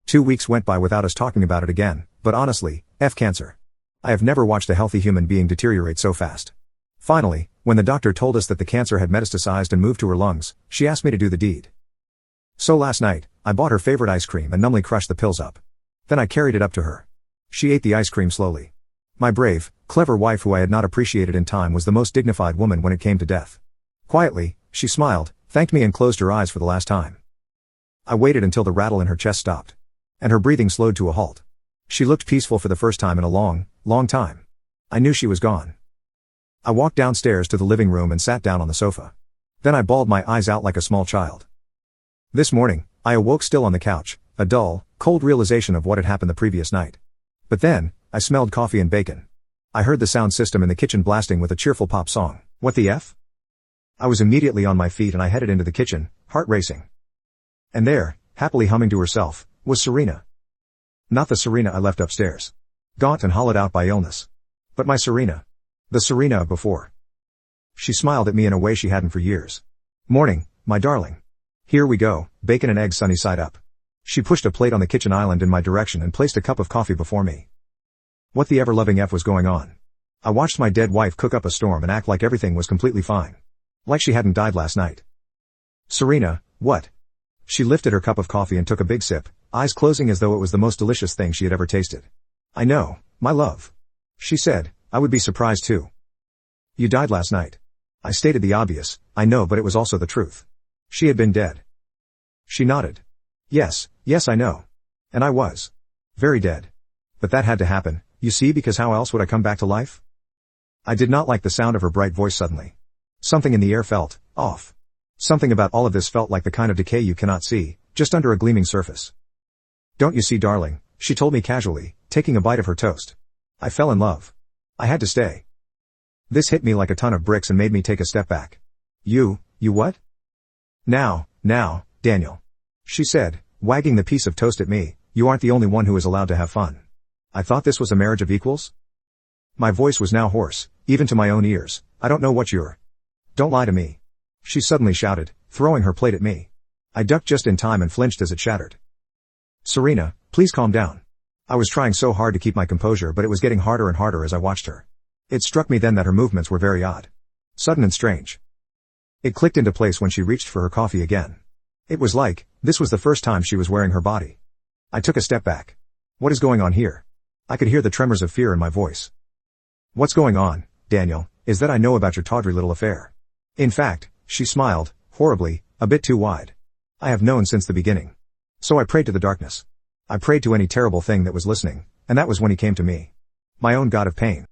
2 weeks went by without us talking about it again, but honestly, F cancer. I have never watched a healthy human being deteriorate so fast. Finally, when the doctor told us that the cancer had metastasized and moved to her lungs, she asked me to do the deed. So last night, I bought her favorite ice cream and numbly crushed the pills up. Then I carried it up to her. She ate the ice cream slowly. My brave, clever wife, who I had not appreciated in time, was the most dignified woman when it came to death. Quietly, she smiled, thanked me and closed her eyes for the last time. I waited until the rattle in her chest stopped. And her breathing slowed to a halt. She looked peaceful for the first time in a long, long time. I knew she was gone. I walked downstairs to the living room and sat down on the sofa. Then I bawled my eyes out like a small child. This morning, I awoke still on the couch, a dull, cold realization of what had happened the previous night. But then, I smelled coffee and bacon. I heard the sound system in the kitchen blasting with a cheerful pop song. What the F? I was immediately on my feet and I headed into the kitchen, heart racing. And there, happily humming to herself, was Serena. Not the Serena I left upstairs. Gaunt and hollowed out by illness. But my Serena. The Serena of before. She smiled at me in a way she hadn't for years. Morning, my darling. Here we go, bacon and eggs sunny side up. She pushed a plate on the kitchen island in my direction and placed a cup of coffee before me. What the ever-loving F was going on? I watched my dead wife cook up a storm and act like everything was completely fine. Like she hadn't died last night. Serena, what? She lifted her cup of coffee and took a big sip, eyes closing as though it was the most delicious thing she had ever tasted. I know, my love. She said, I would be surprised too. You died last night. I stated the obvious, I know, but it was also the truth. She had been dead. She nodded. Yes, I know. And I was. Very dead. But that had to happen, you see, because how else would I come back to life? I did not like the sound of her bright voice suddenly. Something in the air felt off. Something about all of this felt like the kind of decay you cannot see, just under a gleaming surface. Don't you see, darling, she told me casually, taking a bite of her toast. I fell in love. I had to stay. This hit me like a ton of bricks and made me take a step back. You what? Now, Daniel. She said, wagging the piece of toast at me, you aren't the only one who is allowed to have fun. I thought this was a marriage of equals? My voice was now hoarse, even to my own ears. I don't know what you're. Don't lie to me. She suddenly shouted, throwing her plate at me. I ducked just in time and flinched as it shattered. Serena, please calm down. I was trying so hard to keep my composure, but it was getting harder and harder as I watched her. It struck me then that her movements were very odd. Sudden and strange. It clicked into place when she reached for her coffee again. It was like, this was the first time she was wearing her body. I took a step back. What is going on here? I could hear the tremors of fear in my voice. What's going on, Daniel, is that I know about your tawdry little affair. In fact, she smiled, horribly, a bit too wide. I have known since the beginning. So I prayed to the darkness. I prayed to any terrible thing that was listening, and that was when he came to me. My own god of pain.